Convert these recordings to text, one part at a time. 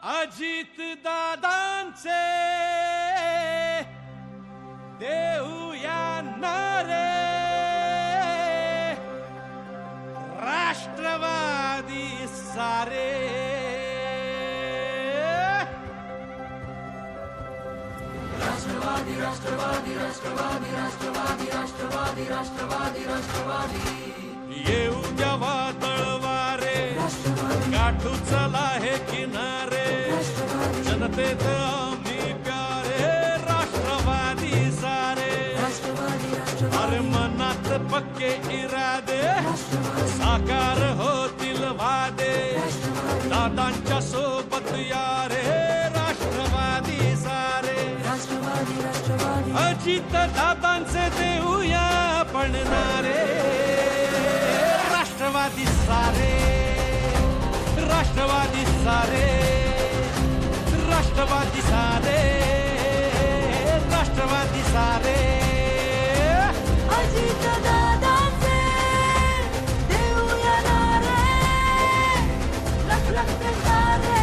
अजित दादांचे देऊया नारे, राष्ट्रवादी सारे. राष्ट्रवादी राष्ट्रवादी राष्ट्रवादी राष्ट्रवादी राष्ट्रवादी राष्ट्रवादी राष्ट्रवादी. येऊ द्यावा तळवारे, गाठू चला हे किनारे, जनतेत आम्ही प्यारे, राष्ट्रवादी सारे. अरे मनात पक्के इरादे, साकार होतील वादे, दादांच्या सोबत यारे, राष्ट्रवादी सारे. अजित दादांचे देऊया आपण नारे, राष्ट्रवादी सारे, राष्ट्रवादी सारे, राष्ट्रवादी सारे, राष्ट्रवादी सारे. अजित दादांचे देऊया नारे, लख लख ते सारे,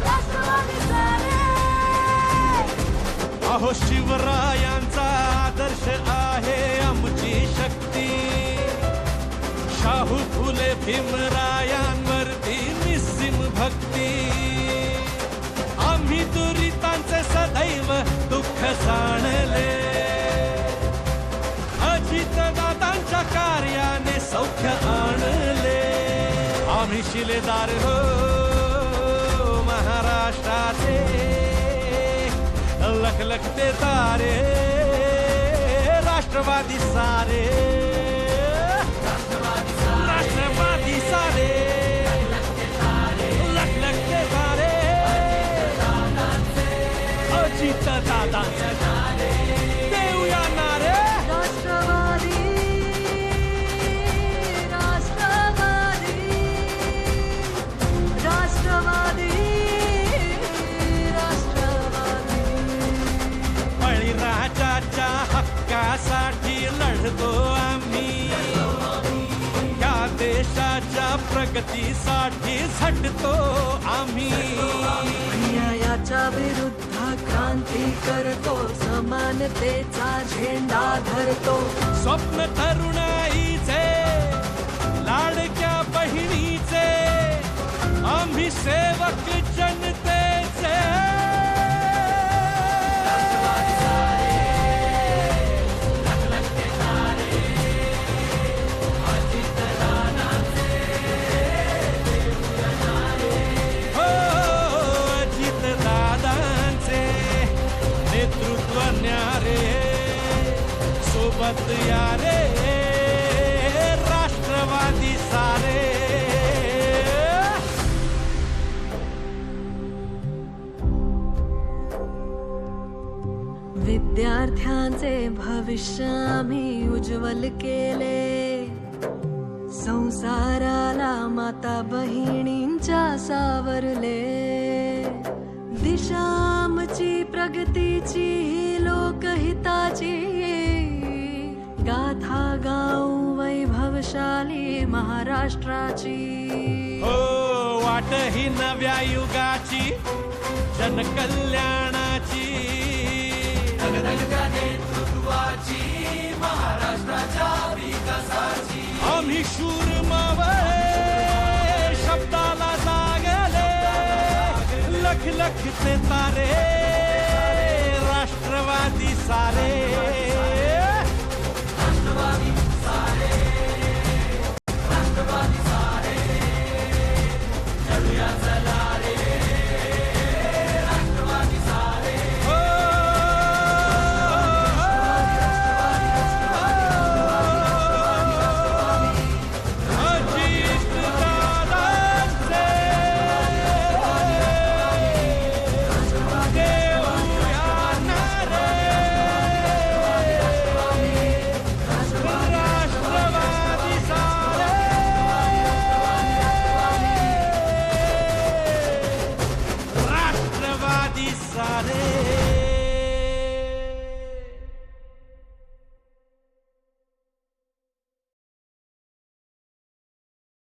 राष्ट्रवादी सारे. अहो शिवरायांचा आदर्श आहे आमची शक्ती, शाहू फुले भीमरायांवरती निस्सीम भक्ती. आम्ही दुरितांचे सदैव दुःख जाणले, अजित दादांच्या कार्याने सौख्य आणले. आम्ही शिलेदार हो महाराष्ट्राचे, लख लख ते तारे, राष्ट्रवादी सारे, राष्ट्रवादी सारे, लख लख ते तारे, अजित दादांचे देऊया नारे. राष्ट्रवादी राष्ट्रवादी राष्ट्रवादी राष्ट्रवादी. बळीराजाच्या हक्कासाठी लढतो आम्ही, या देशाच्या प्रगतीसाठी झटतो आम्ही. अन्यायाच्या विरुद्ध क्रांती करतो, समानतेचा झेंडा धरतो. स्वप्न तरुणाईचे, लाडक्या बहिणीचे, आम्ही सेवक जनतेचे. हो, अजित दादांचे नेतृत्व न्यारे, सोबत यारे, राष्ट्रवादी सारे. विद्यार्थ्यांचे भविष्य आम्ही उज्ज्वल केले, संसाराला माता बहिणींच्या सावरले. दिशा आमची प्रगतीची ही लोकहिताची, गाथा गाऊ वैभवशाली महाराष्ट्राची. हो, वाट ही नव्या युगाची, जनकल्याणाची, नेतृत्वाची, महाराष्ट्राच्या विकासाची. आम्ही शूर मावळे शब्दाला जागले, लख लख ते तारे, राष्ट्रवादी सारे.